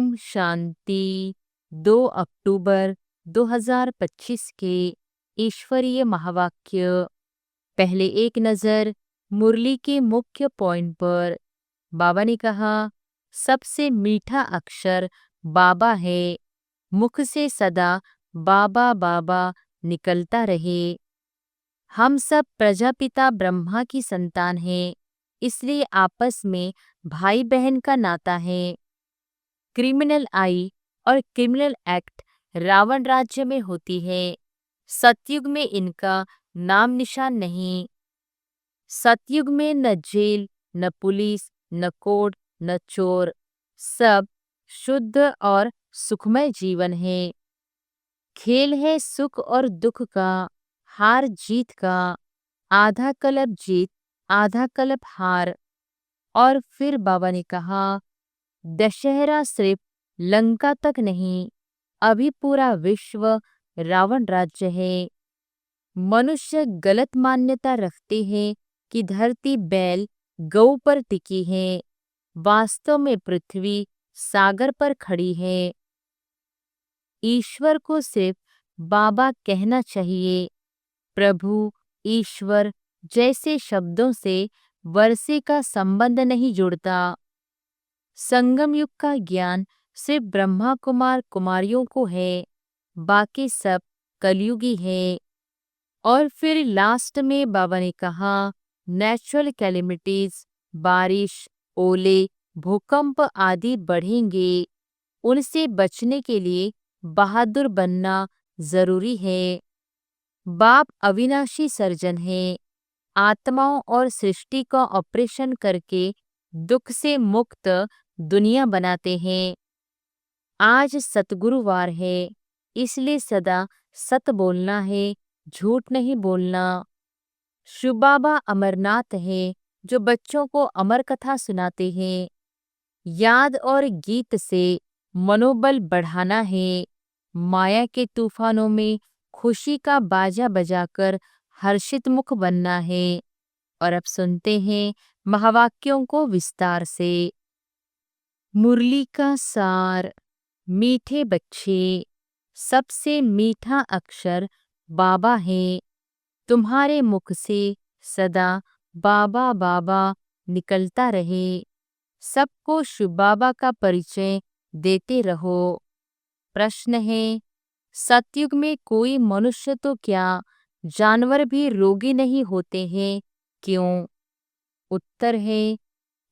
ओम शांति। 2 अक्टूबर 2025 के ईश्वरीय महावाक्य। पहले एक नज़र मुरली के मुख्य पॉइंट पर। बाबा ने कहा, सबसे मीठा अक्षर बाबा है। मुख से सदा बाबा बाबा निकलता रहे। हम सब प्रजापिता ब्रह्मा की संतान हैं, इसलिए आपस में भाई बहन का नाता है। क्रिमिनल आई और क्रिमिनल एक्ट रावण राज्य में होती है। सतयुग में इनका नाम निशान नहीं। सतयुग में न जेल, न पुलिस, न कोर्ट, न चोर, सब शुद्ध और सुखमय जीवन है। खेल है सुख और दुख का, हार जीत का, आधा कल्प जीत, आधा कल्प हार। और फिर बाबा ने कहा, दशहरा सिर्फ लंका तक नहीं, अभी पूरा विश्व रावण राज्य है। मनुष्य गलत मान्यता रखते हैं कि धरती बैल गऊ पर टिकी है। वास्तव में पृथ्वी सागर पर खड़ी है। ईश्वर को सिर्फ बाबा कहना चाहिए। प्रभु, ईश्वर जैसे शब्दों से वर्षे का संबंध नहीं जुड़ता। संगम युग का ज्ञान सिर्फ ब्रह्मा कुमार कुमारियों को है, बाकी सब कलयुगी है। और फिर लास्ट में बाबा ने कहा, नेचुरल कैलेमिटीज, बारिश, ओले, भूकंप आदि बढ़ेंगे। उनसे बचने के लिए बहादुर बनना जरूरी है। बाप अविनाशी सर्जन है। आत्माओं और सृष्टि का ऑपरेशन करके दुख से मुक्त दुनिया बनाते हैं। आज सतगुरुवार है, इसलिए सदा सत बोलना है, झूठ नहीं बोलना। शिव बाबा अमरनाथ है, जो बच्चों को अमर कथा सुनाते हैं। याद और गीत से मनोबल बढ़ाना है। माया के तूफानों में खुशी का बाजा बजाकर हर्षित मुख बनना है। और अब सुनते हैं महावाक्यों को विस्तार से। मुरली का सार। मीठे बच्चे, सबसे मीठा अक्षर बाबा है। तुम्हारे मुख से सदा बाबा बाबा निकलता रहे। सबको शिव बाबा का परिचय देते रहो। प्रश्न है, सतयुग में कोई मनुष्य तो क्या, जानवर भी रोगी नहीं होते हैं, क्यों? उत्तर है,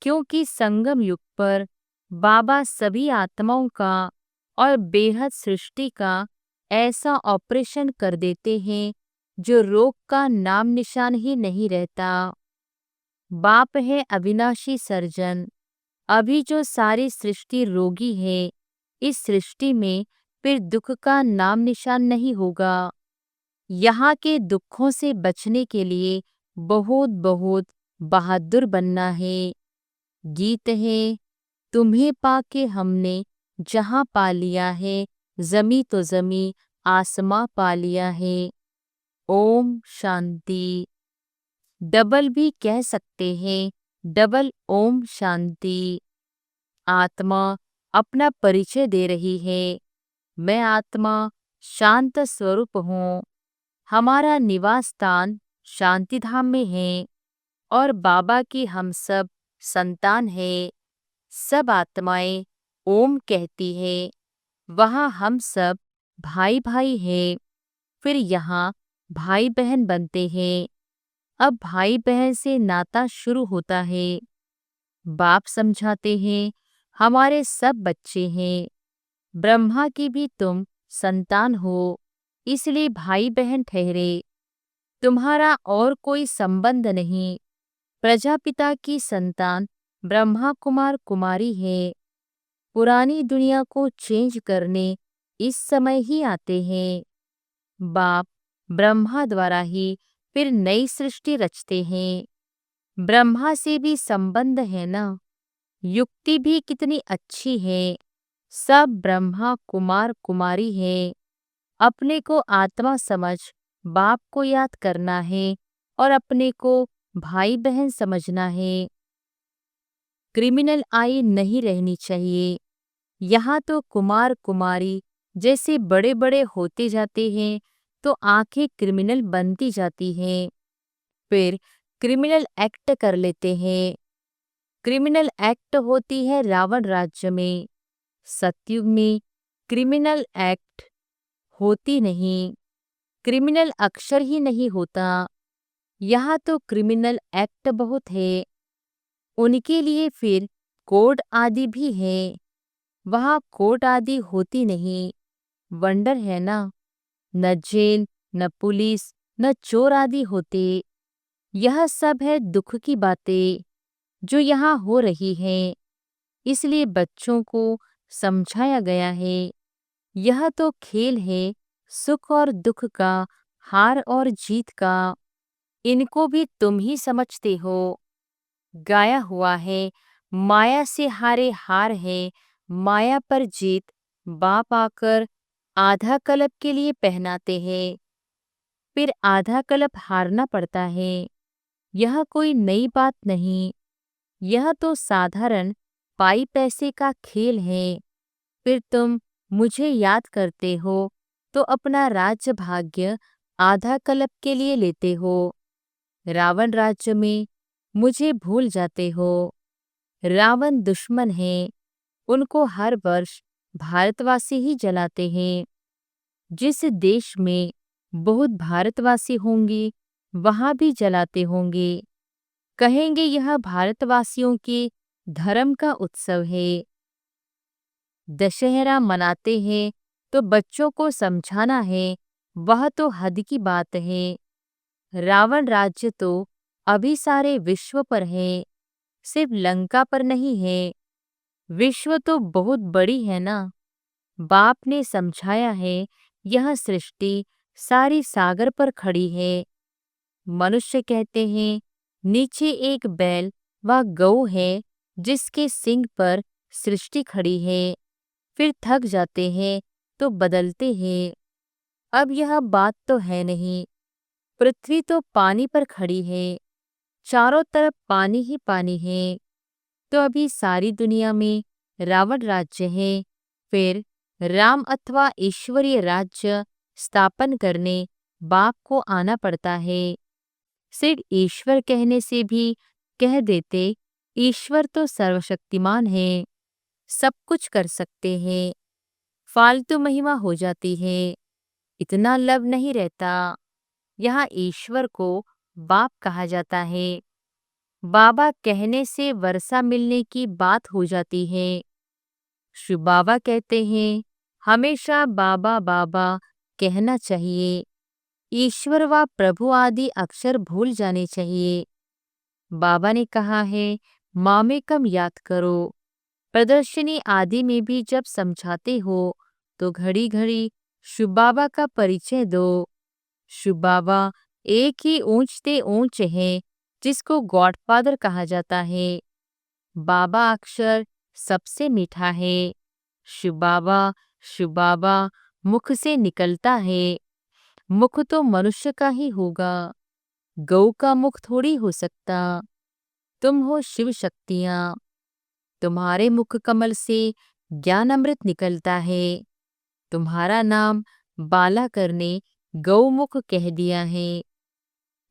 क्योंकि संगम युग पर बाबा सभी आत्माओं का और बेहद सृष्टि का ऐसा ऑपरेशन कर देते हैं जो रोग का नाम निशान ही नहीं रहता। बाप है अविनाशी सर्जन। अभी जो सारी सृष्टि रोगी है, इस सृष्टि में फिर दुख का नाम निशान नहीं होगा। यहाँ के दुखों से बचने के लिए बहुत बहुत बहादुर बनना है। गीत है, तुम्हें पाके हमने जहाँ पा लिया है, जमी तो जमी आसमां पा लिया है। ओम शांति। डबल भी कह सकते हैं, डबल ओम शांति। आत्मा अपना परिचय दे रही है। मैं आत्मा शांत स्वरूप हूँ। हमारा निवास स्थान शांतिधाम में है और बाबा की हम सब संतान है। सब आत्माएं ओम कहती है। वहाँ हम सब भाई भाई हैं। फिर यहाँ भाई बहन बनते हैं। अब भाई बहन से नाता शुरू होता है। बाप समझाते हैं, हमारे सब बच्चे हैं। ब्रह्मा की भी तुम संतान हो, इसलिए भाई बहन ठहरे। तुम्हारा और कोई संबंध नहीं। प्रजापिता की संतान ब्रह्मा कुमार कुमारी है। पुरानी दुनिया को चेंज करने इस समय ही आते हैं। बाप ब्रह्मा द्वारा ही फिर नई सृष्टि रचते हैं। ब्रह्मा से भी संबंध है ना। युक्ति भी कितनी अच्छी है। सब ब्रह्मा कुमार कुमारी है। अपने को आत्मा समझ बाप को याद करना है और अपने को भाई बहन समझना है। क्रिमिनल आई नहीं रहनी चाहिए। यहाँ तो कुमार कुमारी जैसे बड़े बड़े होते जाते हैं तो आंखें क्रिमिनल बनती जाती हैं, फिर क्रिमिनल एक्ट कर लेते हैं। क्रिमिनल एक्ट होती है रावण राज्य में। सतयुग में क्रिमिनल एक्ट होती नहीं, क्रिमिनल अक्षर ही नहीं होता। यहाँ तो क्रिमिनल एक्ट बहुत है, उनके लिए फिर कोड आदि भी है। वहाँ कोर्ट आदि होती नहीं। वंडर है ना, न जेल न पुलिस न चोर आदि होते। यह सब है दुख की बातें जो यहाँ हो रही हैं, इसलिए बच्चों को समझाया गया है। यह तो खेल है सुख और दुख का, हार और जीत का। इनको भी तुम ही समझते हो। गाया हुआ है, माया से हारे हार है, माया पर जीत। बाप आकर आधा कल्प के लिए पहनाते हैं, फिर आधा कल्प हारना पड़ता है। यह कोई नई बात नहीं, यह तो साधारण पाई पैसे का खेल है। फिर तुम मुझे याद करते हो तो अपना राज्य भाग्य आधा कल्प के लिए लेते हो। रावण राज्य में मुझे भूल जाते हो। रावण दुश्मन है, उनको हर वर्ष भारतवासी ही जलाते हैं। जिस देश में बहुत भारतवासी होंगे वहां भी जलाते होंगे। कहेंगे यह भारतवासियों के धर्म का उत्सव है। दशहरा मनाते हैं तो बच्चों को समझाना है, वह तो हद की बात है। रावण राज्य तो अभी सारे विश्व पर है, सिर्फ लंका पर नहीं है। विश्व तो बहुत बड़ी है ना। बाप ने समझाया है, यह सृष्टि सारी सागर पर खड़ी है। मनुष्य कहते हैं नीचे एक बैल व गऊ है जिसके सींग पर सृष्टि खड़ी है, फिर थक जाते हैं तो बदलते हैं। अब यह बात तो है नहीं। पृथ्वी तो पानी पर खड़ी है, चारों तरफ पानी ही पानी है। तो अभी सारी दुनिया में रावण राज्य है, फिर राम अथवा ईश्वरीय राज्य स्थापन करने बाप को आना पड़ता है। सिर्फ ईश्वर कहने से भी कह देते, ईश्वर तो सर्वशक्तिमान है, सब कुछ कर सकते हैं। फालतू महिमा हो जाती है, इतना लब नहीं रहता। यहाँ ईश्वर को बाप कहा जाता है। बाबा कहने से वर्षा मिलने की बात हो जाती है। शिव बाबा कहते हैं हमेशा बाबा बाबा कहना चाहिए। ईश्वर व प्रभु आदि अक्षर भूल जाने चाहिए। बाबा ने कहा है माँ में कम याद करो। प्रदर्शनी आदि में भी जब समझाते हो तो घड़ी घड़ी शिव बाबा का परिचय दो। शिव बाबा एक ही ऊंचते ऊंच हैं जिसको गॉडफादर कहा जाता है। बाबा अक्षर सबसे मीठा है। शिव बाबा मुख से निकलता है। मुख तो मनुष्य का ही होगा, गऊ का मुख थोड़ी हो सकता। तुम हो शिव शक्तियां, तुम्हारे मुख कमल से ज्ञान अमृत निकलता है। तुम्हारा नाम बाला करने गौमुख कह दिया है।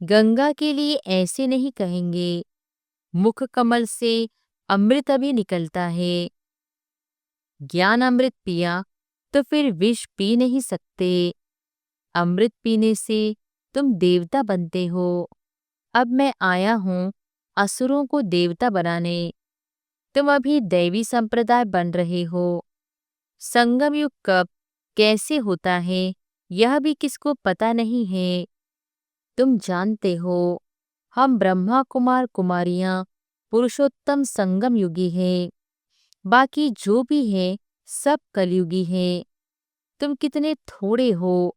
गंगा के लिए ऐसे नहीं कहेंगे, मुख कमल से अमृत अभी निकलता है। ज्ञान अमृत पिया तो फिर विष पी नहीं सकते। अमृत पीने से तुम देवता बनते हो। अब मैं आया हूँ असुरों को देवता बनाने। तुम अभी दैवी संप्रदाय बन रहे हो। संगम युग कब कैसे होता है यह भी किसको पता नहीं है। तुम जानते हो हम ब्रह्मा कुमार कुमारियां पुरुषोत्तम संगम युगी हैं। बाकी जो भी है सब कलयुगी है। तुम कितने थोड़े हो,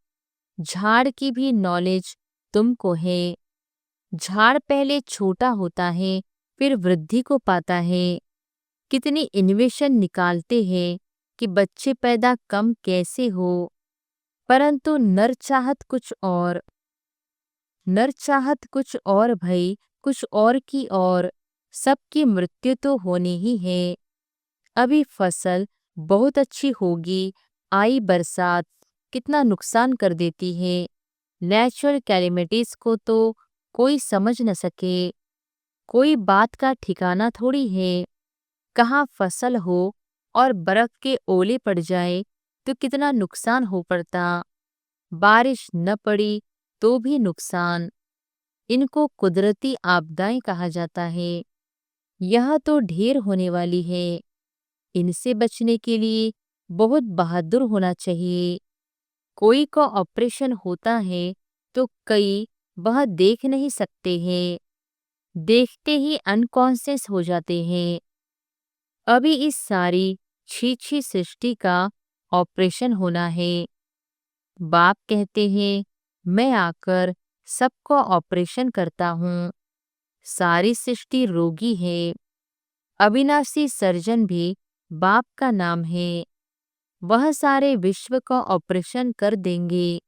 झाड़ की भी नॉलेज तुमको है। झाड़ पहले छोटा होता है फिर वृद्धि को पाता है। कितनी इन्वेशन निकालते हैं कि बच्चे पैदा कम कैसे हो, परंतु नर चाहत कुछ और। नर चाहत कुछ और भई कुछ और की और। सबकी मृत्यु तो होनी ही है। अभी फसल बहुत अच्छी होगी, आई बरसात कितना नुकसान कर देती है। नेचुरल कैलेमिटीज को तो कोई समझ न सके, कोई बात का ठिकाना थोड़ी है। कहाँ फसल हो और बर्फ के ओले पड़ जाए तो कितना नुकसान हो पड़ता। बारिश न पड़ी तो भी नुकसान। इनको कुदरती आपदाएं कहा जाता है। यह तो ढेर होने वाली है। इनसे बचने के लिए बहुत बहादुर होना चाहिए। कोई का ऑपरेशन होता है तो कई वह देख नहीं सकते हैं, देखते ही अनकॉन्शियस हो जाते हैं। अभी इस सारी छी सृष्टि का ऑपरेशन होना है। बाप कहते हैं मैं आकर सबका ऑपरेशन करता हूँ। सारी सृष्टि रोगी है। अविनाशी सर्जन भी बाप का नाम है। वह सारे विश्व का ऑपरेशन कर देंगे,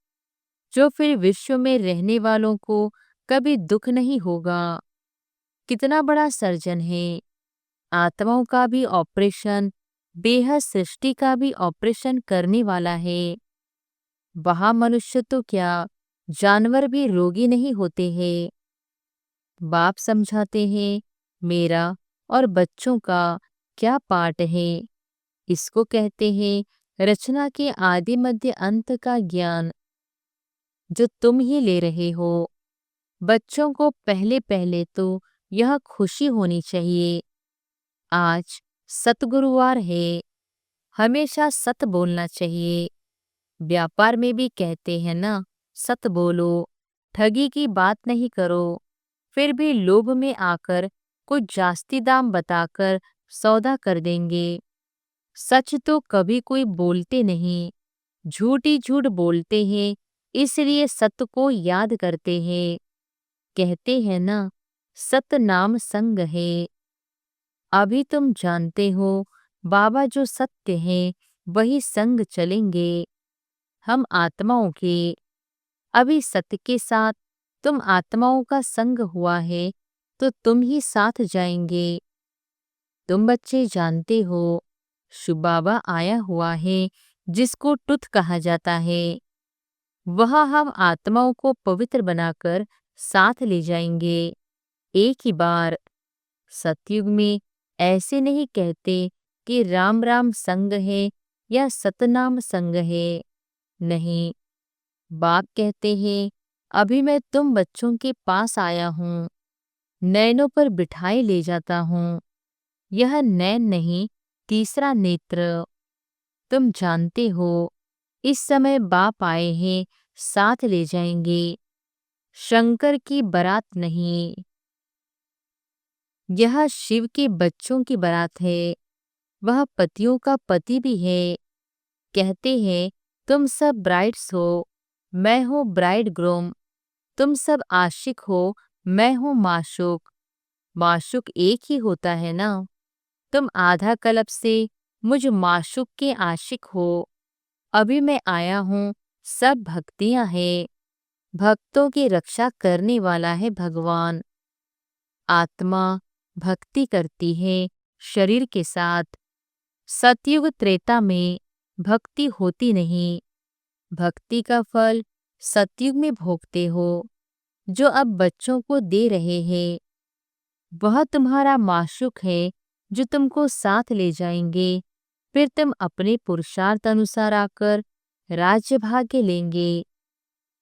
जो फिर विश्व में रहने वालों को कभी दुख नहीं होगा। कितना बड़ा सर्जन है। आत्माओं का भी ऑपरेशन, बेहद सृष्टि का भी ऑपरेशन करने वाला है। वहाँ मनुष्य तो क्या, जानवर भी रोगी नहीं होते हैं। बाप समझाते हैं मेरा और बच्चों का क्या पार्ट है। इसको कहते हैं रचना के आदि मध्य अंत का ज्ञान, जो तुम ही ले रहे हो। बच्चों को पहले पहले तो यह खुशी होनी चाहिए। आज सतगुरुवार है, हमेशा सत बोलना चाहिए। व्यापार में भी कहते हैं ना, सत बोलो, ठगी की बात नहीं करो। फिर भी लोभ में आकर कुछ जास्ती दाम बताकर सौदा कर देंगे। सच तो कभी कोई बोलते नहीं, झूठ ही झूठ बोलते हैं, इसलिए सत्य को याद करते हैं। कहते हैं ना, सत नाम संग है। अभी तुम जानते हो बाबा जो सत्य हैं वही संग चलेंगे। हम आत्माओं के, अभी सत्य के साथ तुम आत्माओं का संग हुआ है तो तुम ही साथ जाएंगे। तुम बच्चे जानते हो शिव बाबा आया हुआ है जिसको टुथ कहा जाता है। वह हम आत्माओं को पवित्र बनाकर साथ ले जाएंगे एक ही बार। सतयुग में ऐसे नहीं कहते कि राम राम संग है या सतनाम संग है। नहीं, बाप कहते हैं अभी मैं तुम बच्चों के पास आया हूँ, नैनों पर बिठाए ले जाता हूँ। यह नैन नहीं, तीसरा नेत्र। तुम जानते हो इस समय बाप आए हैं, साथ ले जाएंगे। शंकर की बारात नहीं, यह शिव के बच्चों की बारात है। वह पतियों का पति भी है। कहते हैं तुम सब ब्राइड्स हो, मैं हूँ ब्राइड ग्रूम। तुम सब आशिक हो, मैं हूँ माशूक। माशूक एक ही होता है ना। तुम आधा कल्प से मुझ माशूक के आशिक हो। अभी मैं आया हूँ, सब भक्तियाँ हैं। भक्तों की रक्षा करने वाला है भगवान। आत्मा भक्ति करती है शरीर के साथ। सतयुग त्रेता में भक्ति होती नहीं। भक्ति का फल सतयुग में भोगते हो, जो अब बच्चों को दे रहे हैं। वह तुम्हारा माशूक है जो तुमको साथ ले जाएंगे। फिर तुम अपने पुरुषार्थ अनुसार आकर राज्य भाग्य लेंगे।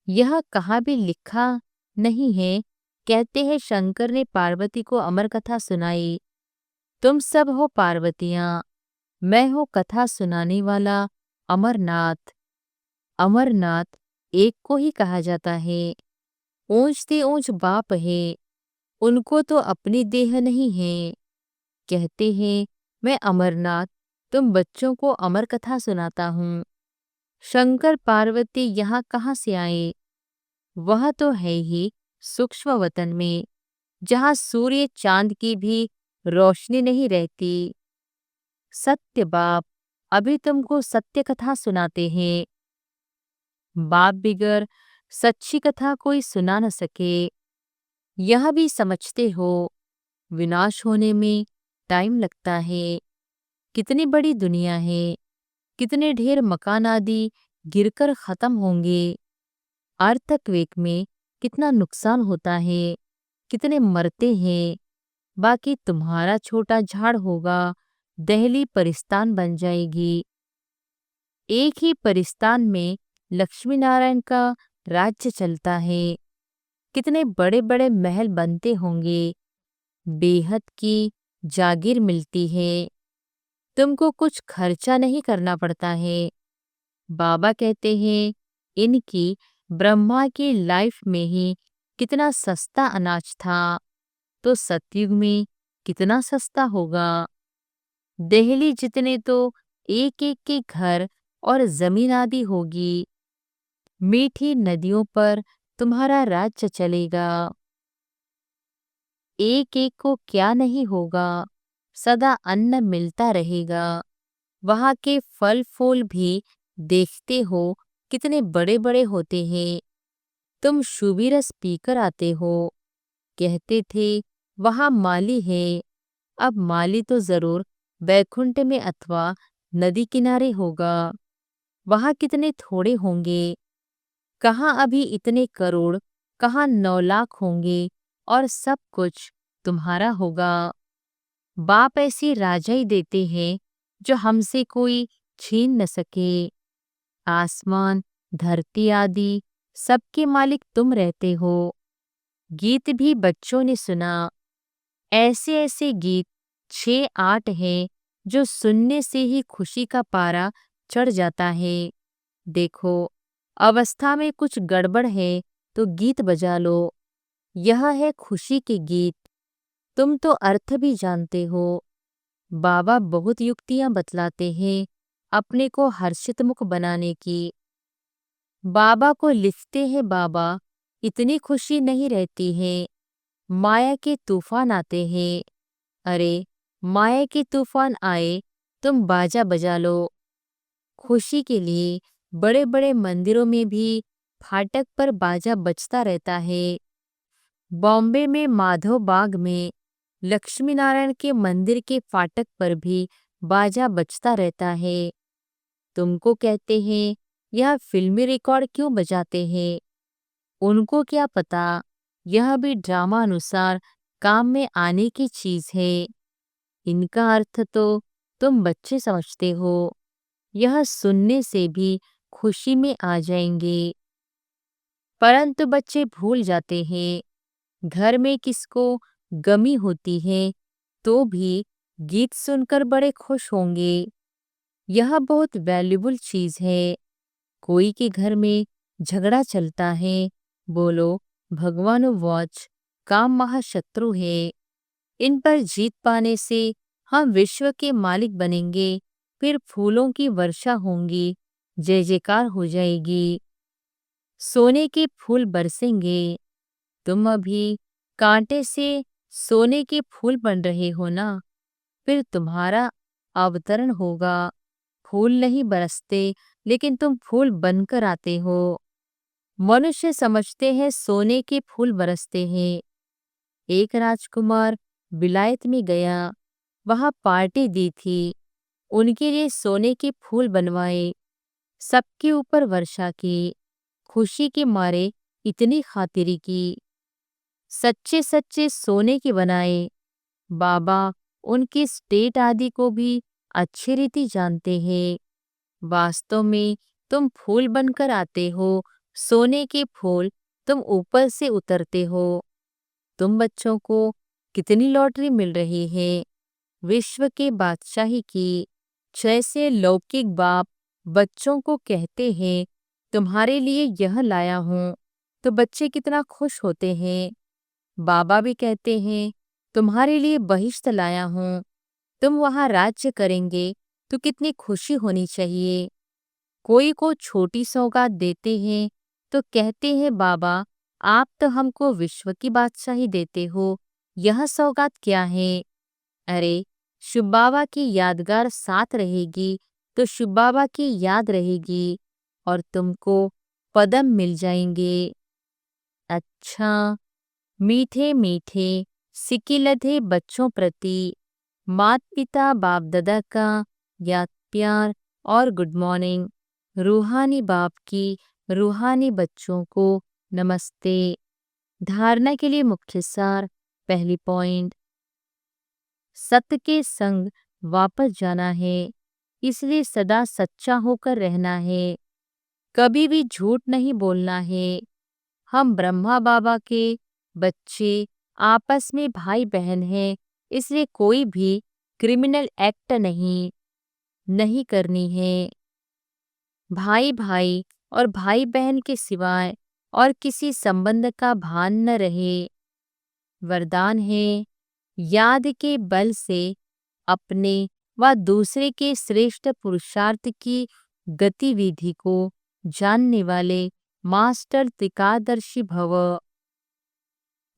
यह कहाँ भी लिखा नहीं है। कहते हैं शंकर ने पार्वती को अमर कथा सुनाई। तुम सब हो पार्वतियाँ, मैं हूँ कथा सुनाने वाला अमरनाथ। अमरनाथ एक को ही कहा जाता है। ऊंच से ऊंच बाप है, उनको तो अपनी देह नहीं है। कहते हैं मैं अमरनाथ तुम बच्चों को अमर कथा सुनाता हूँ। शंकर पार्वती यहाँ कहाँ से आए? वह तो है ही सूक्ष्म वतन में, जहाँ सूर्य चांद की भी रोशनी नहीं रहती। सत्य बाप अभी तुमको सत्य कथा सुनाते हैं। बाप बिगर सच्ची कथा कोई सुना न सके। यह भी समझते हो विनाश होने में टाइम लगता है। कितनी बड़ी दुनिया है, कितने ढेर मकान आदि गिरकर खत्म होंगे। अर्थक्वेक में कितना नुकसान होता है, कितने मरते हैं। बाकी तुम्हारा छोटा झाड़ होगा, दहली परिस्तान बन जाएगी। एक ही परिस्तान में लक्ष्मी नारायण का राज्य चलता है। कितने बड़े बड़े महल बनते होंगे, बेहद की जागीर मिलती है। तुमको कुछ खर्चा नहीं करना पड़ता है। बाबा कहते हैं इनकी ब्रह्मा की लाइफ में ही कितना सस्ता अनाज था, तो सतयुग में कितना सस्ता होगा। दिल्ली जितने तो एक एक के घर और जमीन आदि होगी। मीठी नदियों पर तुम्हारा राज्य चलेगा। एक एक को क्या नहीं होगा, सदा अन्न मिलता रहेगा। वहाँ के फल फूल भी देखते हो कितने बड़े बड़े होते हैं। तुम शुभिरस पीकर आते हो, कहते थे वहाँ माली है। अब माली तो जरूर बैकुंठ में अथवा नदी किनारे होगा। वहाँ कितने थोड़े होंगे, कहाँ अभी इतने करोड़, कहाँ 9 लाख होंगे और सब कुछ तुम्हारा होगा। बाप ऐसी राजाई देते हैं जो हमसे कोई छीन न सके। आसमान, धरती आदि सबके मालिक तुम रहते हो। गीत भी बच्चों ने सुना। ऐसे ऐसे गीत 6-8 हैं जो सुनने से ही खुशी का पारा चढ़ जाता है। देखो, अवस्था में कुछ गड़बड़ है तो गीत बजा लो। यह है खुशी के गीत। तुम तो अर्थ भी जानते हो। बाबा बहुत युक्तियां बतलाते हैं अपने को हर्षित मुख बनाने की। बाबा को लिखते हैं बाबा, इतनी खुशी नहीं रहती है, माया के तूफान आते हैं। अरे, माया के तूफान आए, तुम बाजा बजा लो। खुशी के लिए बड़े बड़े मंदिरों में भी फाटक पर बाजा बजता रहता है। बॉम्बे में माधव बाग में लक्ष्मी नारायण के मंदिर के फाटक पर भी बाजा बजता रहता है। तुमको कहते हैं यह फिल्मी रिकॉर्ड क्यों बजाते हैं? उनको क्या पता, यह भी ड्रामा अनुसार काम में आने की चीज है। इनका अर्थ तो तुम बच्चे समझते हो। यह सुनने से भी खुशी में आ जाएंगे। परंतु बच्चे भूल जाते हैं, घर में किसको गमी होती है तो भी गीत सुनकर बड़े खुश होंगे। यह बहुत वैल्यूबल चीज है। कोई के घर में झगड़ा चलता है, बोलो भगवान वॉच, काम महाशत्रु है। इन पर जीत पाने से हम विश्व के मालिक बनेंगे। फिर फूलों की वर्षा होंगी, जय जयकार हो जाएगी, सोने के फूल बरसेंगे। तुम अभी कांटे से सोने के फूल बन रहे हो ना, फिर तुम्हारा अवतरण होगा। फूल नहीं बरसते, लेकिन तुम फूल बनकर आते हो। मनुष्य समझते हैं सोने के फूल बरसते हैं। एक राजकुमार विलायत में गया, वहां पार्टी दी थी। उनके लिए सोने के फूल बनवाए, सबके ऊपर वर्षा की। खुशी के मारे इतनी खातिरी की, सच्चे सच्चे सोने के बनाए। बाबा उनकी स्टेट आदि को भी अच्छी रीति जानते हैं। वास्तव में तुम फूल बनकर आते हो, सोने के फूल तुम ऊपर से उतरते हो। तुम बच्चों को कितनी लॉटरी मिल रही है, विश्व के बादशाही की। जैसे लौकिक बाप बच्चों को कहते हैं तुम्हारे लिए यह लाया हूं, तो बच्चे कितना खुश होते हैं। बाबा भी कहते हैं तुम्हारे लिए बहिश्त लाया हूं, तुम वहां राज्य करेंगे, तो कितनी खुशी होनी चाहिए। कोई को छोटी सौगात देते हैं तो कहते हैं बाबा, आप तो हमको विश्व की बादशाही देते हो, यह सौगात क्या है? अरे, शिव बाबा की यादगार साथ रहेगी तो शिव बाबा की याद रहेगी और तुमको पदम मिल जाएंगे। अच्छा, मीठे मीठे सिकिलधे बच्चों प्रति माता पिता बाप दादा का याद प्यार और गुड मॉर्निंग। रूहानी बाप की रूहानी बच्चों को नमस्ते। धारणा के लिए मुख्य सार। पहली पॉइंट, सत्य के संग वापस जाना है, इसलिए सदा सच्चा होकर रहना है, कभी भी झूठ नहीं बोलना है। हम ब्रह्मा बाबा के बच्चे आपस में भाई बहन हैं, इसलिए कोई भी क्रिमिनल एक्ट नहीं करनी है। भाई भाई और भाई बहन के सिवाय और किसी संबंध का भान न रहे। वरदान है, याद के बल से अपने व दूसरे के श्रेष्ठ पुरुषार्थ की गतिविधि को जानने वाले मास्टर त्रिकालदर्शी भव।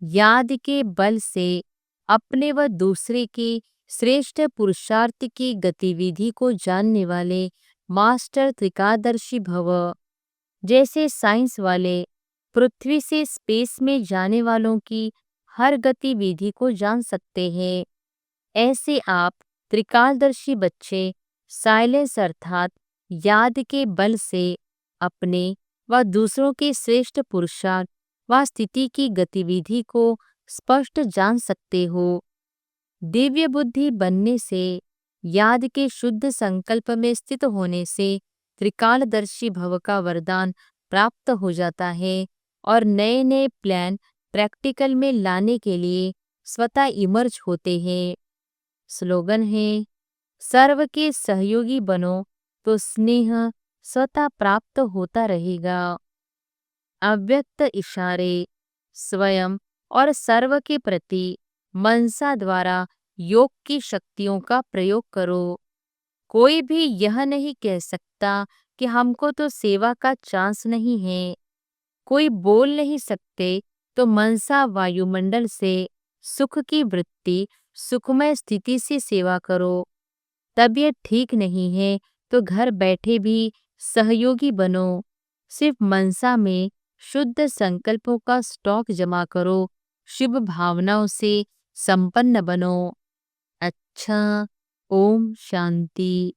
याद के बल से अपने व दूसरे के श्रेष्ठ पुरुषार्थ की गतिविधि को जानने वाले मास्टर त्रिकालदर्शी भव। जैसे साइंस वाले पृथ्वी से स्पेस में जाने वालों की हर गतिविधि को जान सकते हैं, ऐसे आप त्रिकालदर्शी बच्चे साइलेंस अर्थात याद के बल से अपने व दूसरों के श्रेष्ठ पुरुषार्थ व स्थिति की गतिविधि को स्पष्ट जान सकते हो। दिव्य बुद्धि बनने से, याद के शुद्ध संकल्प में स्थित होने से त्रिकालदर्शी भव का वरदान प्राप्त हो जाता है और नए नए प्लान प्रैक्टिकल में लाने के लिए स्वतः इमर्ज होते हैं। स्लोगन है, सर्व के सहयोगी बनो तो स्नेह स्वतः प्राप्त होता रहेगा। अव्यक्त इशारे स्वयं और सर्व के प्रति मनसा द्वारा योग की शक्तियों का प्रयोग करो। कोई भी यह नहीं कह सकता कि हमको तो सेवा का चांस नहीं है। कोई बोल नहीं सकते तो मनसा वायुमंडल से सुख की वृत्ति सुखमय स्थिति से सेवा करो। तबीयत ठीक नहीं है तो घर बैठे भी सहयोगी बनो। सिर्फ मनसा में शुद्ध संकल्पों का स्टॉक जमा करो, शुभ भावनाओं से संपन्न बनो। अच्छा, ओम शांति।